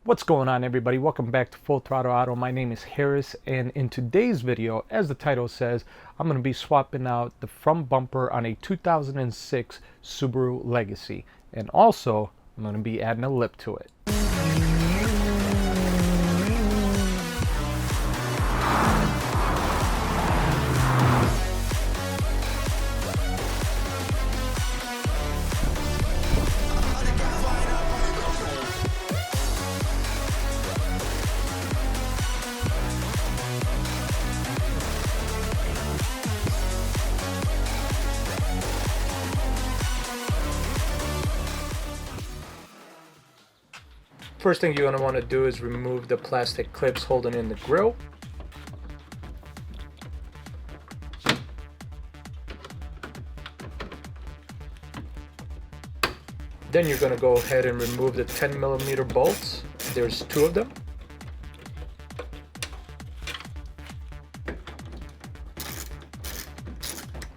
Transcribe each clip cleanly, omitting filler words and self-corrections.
What's going on, everybody? Welcome back to Full Throttle Auto. My name is Harris, and in today's video, as the title says, I'm going to be swapping out the front bumper on a 2006 Subaru Legacy, and also I'm going to be adding a lip to it. First thing you're going to want to do is remove the plastic clips holding in the grille. Then you're going to go ahead and remove the 10mm bolts. There's two of them.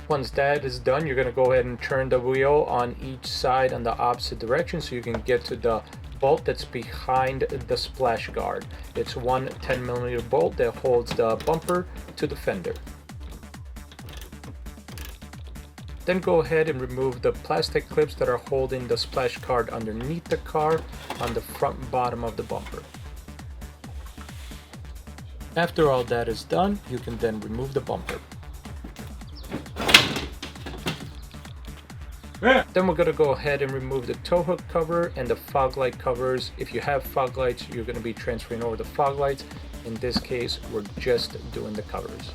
Once that is done, you're going to go ahead and turn the wheel on each side on the opposite direction so you can get to the bolt that's behind the splash guard. It's one 10mm bolt that holds the bumper to the fender. Then go ahead and remove the plastic clips that are holding the splash guard underneath the car on the front and bottom of the bumper. After all that is done, you can then remove the bumper. Then we're going to go ahead and remove the tow hook cover and the fog light covers. If you have fog lights, you're going to be transferring over the fog lights. In this case, we're just doing the covers.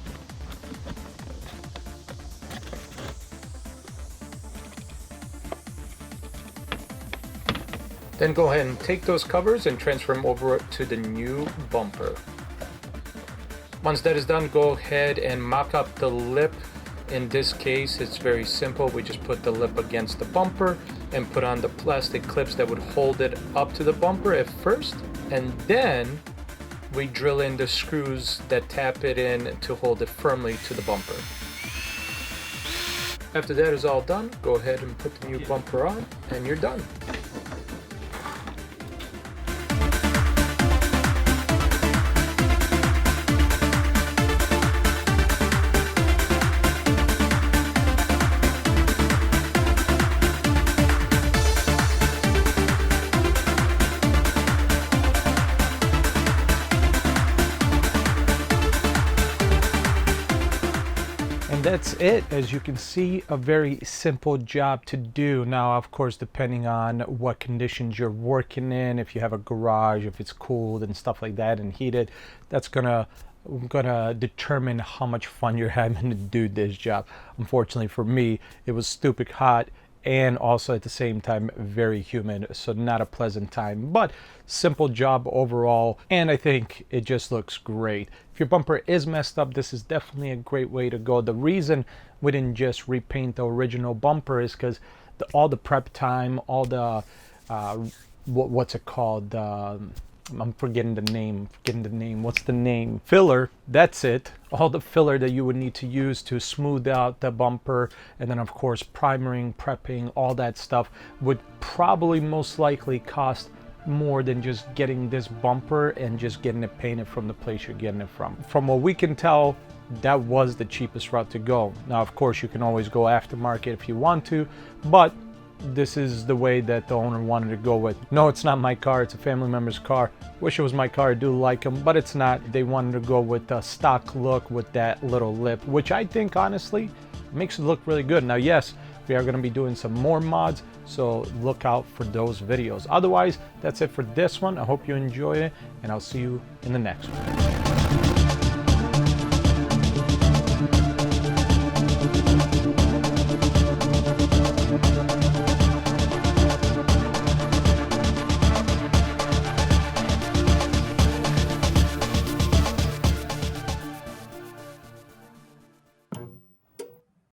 Then go ahead and take those covers and transfer them over to the new bumper. Once that is done, go ahead and mock up the lip. In this case, it's very simple. We just put the lip against the bumper and put on the plastic clips that would hold it up to the bumper at first, and then we drill in the screws that tap it in to hold it firmly to the bumper. After that is all done, go ahead and put the new bumper on and you're done. And that's it. As you can see, a very simple job to do. Now, of course, depending on what conditions you're working in, if you have a garage, if it's cooled and stuff like that and heated, that's gonna determine how much fun you're having to do this job. Unfortunately for me, it was stupid hot and also at the same time very humid, so not a pleasant time, but simple job overall, and I think it just looks great. If your bumper is messed up, this is definitely a great way to go. The reason we didn't just repaint the original bumper is because all the prep time, all the what's it called, I'm forgetting the name. What's the name? Filler. That's it. All the filler that you would need to use to smooth out the bumper, and then of course primering, prepping, all that stuff would probably most likely cost more than just getting this bumper and just getting it painted from the place you're getting it from. From what we can tell, that was the cheapest route to go. Now, of course, you can always go aftermarket if you want to, but this is the way that the owner wanted to go with. No, it's not my car, it's a family member's car. Wish it was my car, I do like them, but it's not. They wanted to go with the stock look with that little lip, which I think honestly makes it look really good. Now, yes, we are going to be doing some more mods, so look out for those videos. Otherwise, that's it for this one. I hope you enjoy it, and I'll see you in the next one.